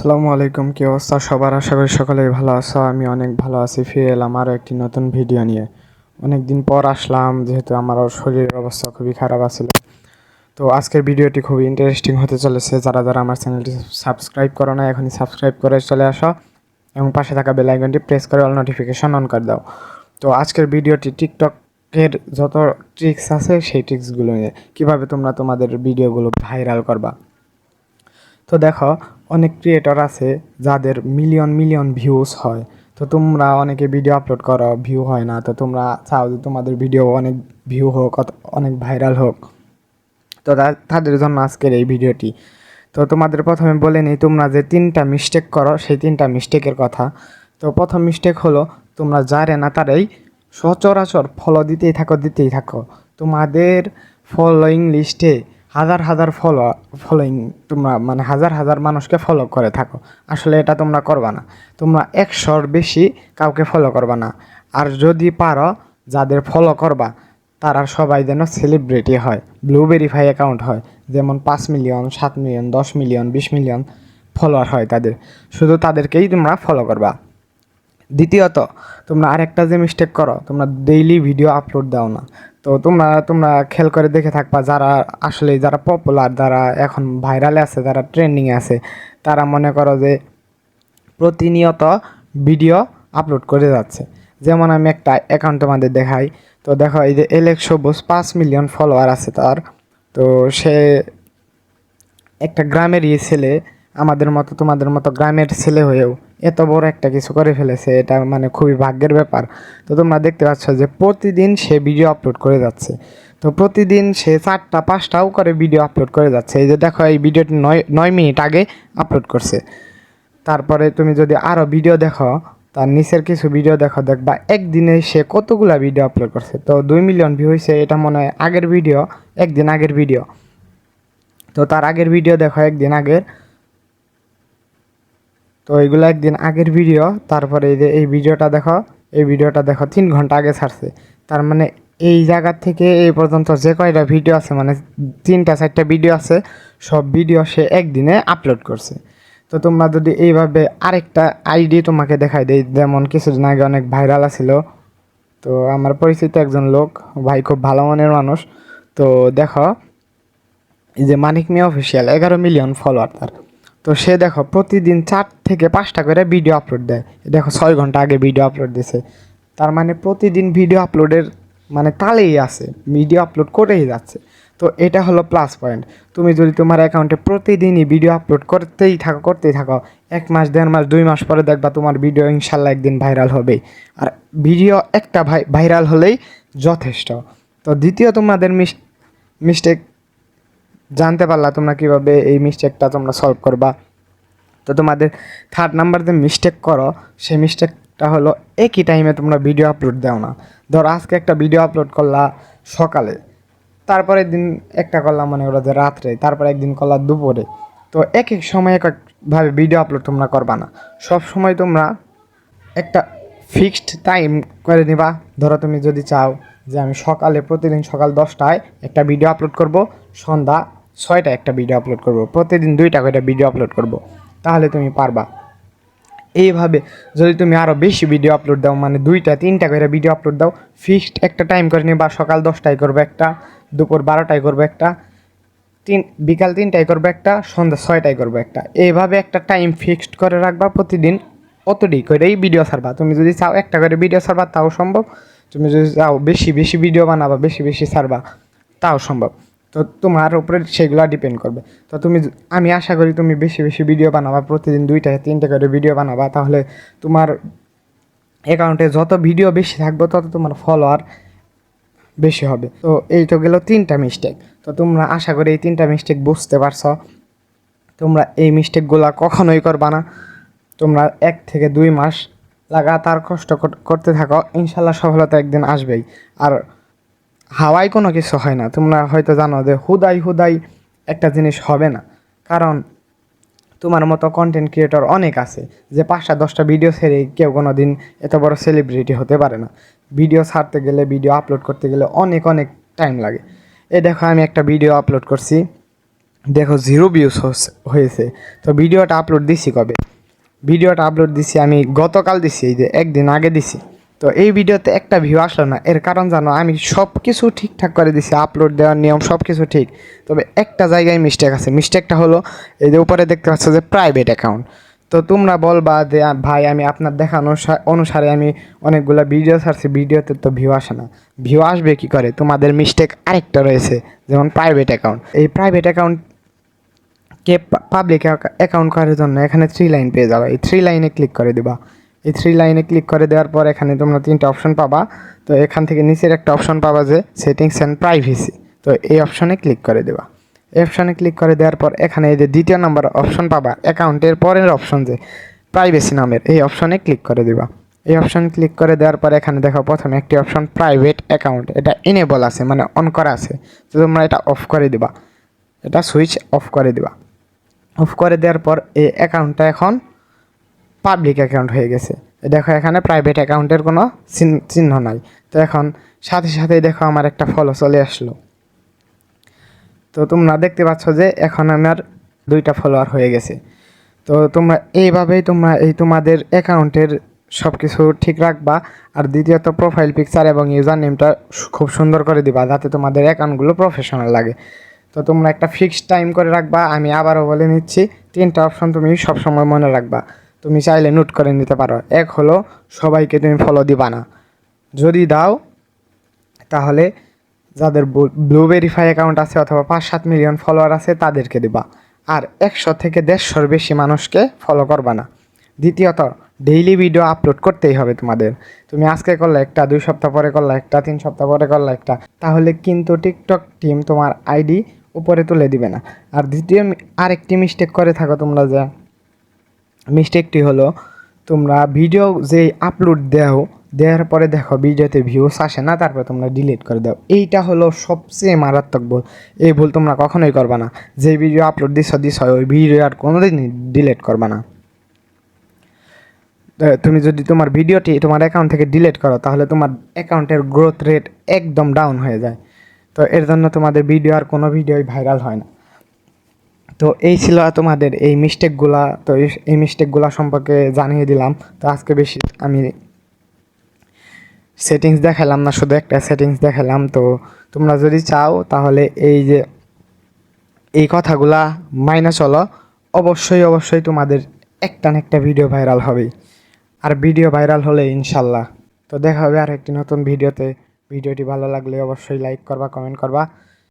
আসসালামু আলাইকুম, কি অবস্থা সবার? আশা করি সকলেই ভালো আছো। আমি অনেক ভালো আছি। ফিরে এলাম আরও একটি নতুন ভিডিও নিয়ে। অনেক দিন পর আসলাম, যেহেতু আমারও শরীরের অবস্থা খুবই খারাপ আছিল। তো আজকের ভিডিওটি খুবই ইন্টারেস্টিং হতে চলেছে। যারা যারা আমার চ্যানেলটি সাবস্ক্রাইব করো না, এখনই সাবস্ক্রাইব করে চলে আসো এবং পাশে থাকা বেল আইকনটি প্রেস করে অল নোটিফিকেশন অন করে দাও। তো আজকের ভিডিওটি টিকটকের যত ট্রিক্স আছে সেই ট্রিক্সগুলো নিয়ে, কীভাবে তোমরা তোমাদের ভিডিওগুলো ভাইরাল করবা। তো দেখো, অনেক ক্রিয়েটর আছে যাদের মিলিয়ন মিলিয়ন ভিউজ হয়। তো তোমরা অনেকে ভিডিও আপলোড করো, ভিউ হয় না। তো তোমরা চাও যে তোমাদের ভিডিও অনেক ভিউ হোক, অনেক ভাইরাল হোক। তো তাদের জন্য আজকের এই ভিডিওটি। তো তোমাদের প্রথমে বলে নিই, তোমরা যে 3টা মিস্টেক করো সেই 3টা মিস্টেকের কথা। তো প্রথম মিস্টেক হলো, তোমরা যারে না তারাই সচরাচর ফলো দিতেই থাকো। তোমাদের ফলোয়িং লিস্টে হাজার হাজার ফলোয়িং, তোমরা মানে হাজার হাজার মানুষকে ফলো করে থাকো। আসলে এটা তোমরা করবা না। তোমরা 100-র বেশি কাউকে ফলো করবা না। আর যদি পারো, যাদের ফলো করবা তারা সবাই যেন সেলিব্রিটি হয়, ব্লু ভেরিফাই অ্যাকাউন্ট হয়। যেমন 5 million, 7 million, 10 million, 20 million follower হয় তাদের। শুধু তাদেরকেই তোমরা ফলো করবা। দ্বিতীয়ত, তোমরা আরেকটা যে মিস্টেক করো, তোমরা ডেইলি ভিডিও আপলোড দাও না। তো তোমরা খেয়াল করে দেখে থাকবা, যারা পপুলার, যারা এখন ভাইরালে আছে, যারা ট্রেন্ডিংয়ে আছে, তারা মনে করো যে প্রতিনিয়ত ভিডিও আপলোড করে যাচ্ছে। যেমন আমি একটা অ্যাকাউন্ট তোমাদের দেখাই। তো দেখো, এই যে এলেক্স সবুজ 5 মিলিয়ন ফলোয়ার আছে তার। তো সে একটা গ্রামেরই ছেলে, আমাদের মতো তোমাদের মতো গ্রামের ছেলে হয়েও এত বড় একটা কিছু করে ফেলেছে। এটা মানে খুবই ভাগ্যের ব্যাপার। তো তোমরা দেখতে পাচ্ছ যে প্রতিদিন সে ভিডিও আপলোড করে যাচ্ছে। তো প্রতিদিন সে 4টা 5টাও করে ভিডিও আপলোড করে যাচ্ছে। এই যে দেখো, এই ভিডিওটি 9 মিনিট আগে আপলোড করছে। তারপরে তুমি যদি আরও ভিডিও দেখো, তার নিচের কিছু ভিডিও দেখবা একদিনে সে কতগুলা ভিডিও আপলোড করছে। তো 2 মিলিয়ন ভিউ হয়েছে, এটা মনে হয় আগের ভিডিও, একদিন আগের ভিডিও। তো তার আগের ভিডিও দেখো, একদিন আগের। তো এইগুলো একদিন আগের ভিডিও। তারপরে এই যে এই ভিডিওটা দেখো 3 ঘন্টা আগে ছাড়ছে। তার মানে এই জায়গা থেকে এই পর্যন্ত যে কয়টা ভিডিও আছে, মানে 3টা 4টা ভিডিও আছে, সব ভিডিও সে একদিনে আপলোড করছে। তো তোমরা যদি এইভাবে, আরেকটা আইডি তোমাকে দেখাই দেই, যেমন কিছুদিন আগে অনেক ভাইরাল আছিল। তো আমার পরিচিত একজন লোক, ভাই খুব ভালো মনের মানুষ। তো দেখো, এই যে মানিক মিয়া অফিসিয়াল 11 মিলিয়ন ফলোয়ার তার। তো সে দেখো প্রতিদিন 4 থেকে 5টা করে ভিডিও আপলোড দেয়। দেখো 6 ঘন্টা আগে ভিডিও আপলোড দিছে। তার মানে প্রতিদিন ভিডিও আপলোডের মানে তালেই আছে, ভিডিও আপলোড করেই যাচ্ছে। তো এটা হলো প্লাস পয়েন্ট। তুমি যদি তোমার অ্যাকাউন্টে প্রতিদিনই ভিডিও আপলোড করতেই থাকো 1 মাস, 1.5 মাস, 2 মাস পরে দেখবা তোমার ভিডিও ইনশাল্লাহ একদিন ভাইরাল হবেই। আর ভিডিও একটা ভাইরাল হলেই যথেষ্ট। তো দ্বিতীয় তোমাদের মিস্টেক জানতে পারলা তোমরা কিভাবে এই মিস্টেকটা তোমরা সলভ করবা। তো তোমাদের 3rd নাম্বার যে মিস্টেক করো, সেই মিস্টেকটা হলো একই টাইমে তোমরা ভিডিও আপলোড দাও না। ধরো আজকে একটা ভিডিও আপলোড করলা সকালে, তারপরে দিন একটা করলাম মনে করো যে রাত্রে, তারপরে একদিন করলা দুপুরে। তো এক এক সময় এক একভাবে ভিডিও আপলোড তোমরা করবা না। সব সময় তোমরা একটা ফিক্সড টাইম করে নিবা। ধরো তুমি যদি চাও যে আমি প্রতিদিন সকাল 10টায় একটা ভিডিও আপলোড করব, সন্ধ্যা 6টায় একটা ভিডিও আপলোড করব, প্রতিদিন 2টা করে ভিডিও আপলোড করব, তাহলে তুমি পারবা। এইভাবে যদি তুমি আরও বেশি ভিডিও আপলোড দাও, মানে 2টা 3টা করে ভিডিও আপলোড দাও, ফিক্সড একটা টাইম করে নিবা। সকাল 10টায় করবে একটা, দুপুর 12টায় করবে একটা, বিকাল 3টায় করবে একটা, সন্ধ্যা 6টায় করবে একটা। এইভাবে একটা টাইম ফিক্সড করে রাখবা প্রতিদিন। অতটি করেই ভিডিও ছাড়বা। তুমি যদি চাও একটা করে ভিডিও ছাড়বা, তাও সম্ভব। তুমি যদি চাও বেশি বেশি ভিডিও বানাবা, বেশি বেশি ছাড়বা, তাও সম্ভব। তো তোমার উপরে সেগুলো ডিপেন্ড করবে। তো আমি আশা করি তুমি বেশি বেশি ভিডিও বানাবা, প্রতিদিন 2টা 3টা করে ভিডিও বানাবা, তাহলে তোমার অ্যাকাউন্টে যত ভিডিও বেশি থাকবে তত তোমার ফলোয়ার বেশি হবে। তো এই তো গেল 3টা মিস্টেক। তো তোমরা আশা করি এই 3টা মিস্টেক বুঝতে পারছো। তোমরা এই মিস্টেকগুলো কখনোই করবা না। তোমরা 1 থেকে 2 মাস লাগাতার কষ্ট করতে থাকো, ইনশাল্লাহ সফলতা একদিন আসবেই। আর হাওয়ায় কোনো কিছু হয় না। তোমরা হয়তো জানো যে হুদাই একটা জিনিস হবে না। কারণ তোমার মতো কন্টেন্ট ক্রিয়েটর অনেক আছে, যে 5টা 10টা ভিডিও ছেড়ে কেউ কোনো দিন এত বড় সেলিব্রিটি হতে পারে না। ভিডিও ছাড়তে গেলে, ভিডিও আপলোড করতে গেলে অনেক অনেক টাইম লাগে। এই দেখো, আমি একটা ভিডিও আপলোড করছি, দেখো 0 ভিউজ হয়েছে। তো ভিডিওটা আপলোড দিছি কবে? ভিডিওটা আপলোড দিছি আমি গতকাল দিছি, এই যে একদিন আগে দিছি। তো এই ভিডিওতে একটা ভিউ আসলো না, এর কারণ জানো? আমি সব কিছু ঠিকঠাক করে দিছি, আপলোড দেওয়ার নিয়ম সব কিছু ঠিক, তবে একটা জায়গায় মিস্টেক আছে। মিস্টেকটা হলো এই যে উপরে দেখতে পাচ্ছ যে প্রাইভেট অ্যাকাউন্ট। তো তোমরা বলবা যে ভাই আমি আপনার দেখানো অনুসারে আমি অনেকগুলো ভিডিও ছাড়ছি, ভিডিওতে তো ভিউ আসে না। ভিউ আসবে কি করে? তোমাদের মিস্টেক আরেকটা রয়েছে, যেমন প্রাইভেট অ্যাকাউন্ট। এই প্রাইভেট অ্যাকাউন্ট কে পাবলিক অ্যাকাউন্ট করার জন্য এখানে 3 লাইন পেয়ে যাবে। এই 3 লাইনে ক্লিক করে দিবা। এই 3 লাইনে ক্লিক করে দেওয়ার পর এখানে তোমরা 3টা অপশন পাবা। তো এখান থেকে নিচের একটা অপশন পাবা যে সেটিংস অ্যান্ড প্রাইভেসি। তো এই অপশনে ক্লিক করে দেবা। এই অপশনে ক্লিক করে দেওয়ার পর এখানে এই যে 2য় নাম্বার অপশন পাবা, অ্যাকাউন্টের পরের অপশন যে প্রাইভেসি নামের, এই অপশনে ক্লিক করে দিবা। এই অপশন ক্লিক করে দেওয়ার পর এখানে দেখো প্রথমে একটি অপশন প্রাইভেট অ্যাকাউন্ট, এটা এনেবল আছে মানে অন করা আছে। তো তোমরা এটা অফ করে দিবা, এটা সুইচ অফ করে দিবা। অফ করে দেওয়ার পর এই অ্যাকাউন্টটা এখন পাবলিক অ্যাকাউন্ট হয়ে গেছে। দেখো এখানে প্রাইভেট অ্যাকাউন্টের কোনো চিহ্ন নাই। তো এখন সাথে সাথেই দেখো আমার একটা ফলো চলে আসলো। তো তোমরা দেখতে পাচ্ছ যে এখন আমার 2টা ফলোয়ার হয়ে গেছে। তো তোমরা এইভাবেই তোমরা এই তোমাদের অ্যাকাউন্টের সব কিছু ঠিক রাখবা। আর দ্বিতীয়ত প্রোফাইল পিকচার এবং ইউজার নেমটা খুব সুন্দর করে দিবা, যাতে তোমাদের অ্যাকাউন্টগুলো প্রফেশনাল লাগে। তো তোমরা একটা ফিক্সড টাইম করে রাখবা। আমি আবারও বলে নিচ্ছি, 3টা অপশন তুমি সবসময় মনে রাখবা। তুমি চাইলে নোট করে নিতে পারো। এক হলো সবাইকে তুমি ফলো দিবা না, যদি দাও তাহলে যাদের ব্লু ভেরিফাই অ্যাকাউন্ট আছে অথবা 5-7 মিলিয়ন ফলোয়ার আছে তাদেরকে দিবা। আর 100 থেকে 150 বেশি মানুষকে ফলো করবা না। দ্বিতীয়ত ডেইলি ভিডিও আপলোড করতেই হবে তোমাদের। তুমি আজকে করলে একটা, 2 সপ্তাহ পরে করলে একটা, 3 সপ্তাহ পরে করলে একটা, তাহলে কিন্তু টিকটক টিম তোমার আইডি উপরে তুলে দিবে না। আর আরেকটি মিস্টেক করে থাকো তোমরা, যে মিস্টেকটি হলো তোমরা ভিডিও যে আপলোড দেওয়ার পরে দেখো ভিডিওতে ভিউস আসে না, তারপর তোমরা ডিলিট করে দাও। এইটা হলো সবচেয়ে মারাত্মক ভুল। এই ভুল তোমরা কখনোই করবা না। যে ভিডিও আপলোড দিছ ওই ভিডিও আর কোনোদিনই ডিলিট করবা না। তুমি যদি তোমার ভিডিওটি তোমার অ্যাকাউন্ট থেকে ডিলিট করো তাহলে তোমার অ্যাকাউন্টের গ্রোথ রেট একদম ডাউন হয়ে যায়। তো এর জন্য তোমাদের ভিডিও আর কোনো ভিডিওই ভাইরাল হয় না। তো এই ছিল তোমাদের এই মিস্টেকগুলা। তো এই মিস্টেকগুলা সম্পর্কে জানিয়ে দিলাম। তো আজকে বেশি আমি সেটিংস দেখালাম না, শুধু একটা সেটিংস দেখালাম। তো তোমরা যদি চাও তাহলে এই যে এই কথাগুলা মাইনে চলো, অবশ্যই অবশ্যই তোমাদের একটা না একটা ভিডিও ভাইরাল হবেই। আর ভিডিও ভাইরাল হলে ইনশাল্লাহ। তো দেখা হবে আর একটি নতুন ভিডিওতে। ভিডিওটি ভালো লাগলে অবশ্যই লাইক করবা, কমেন্ট করবা।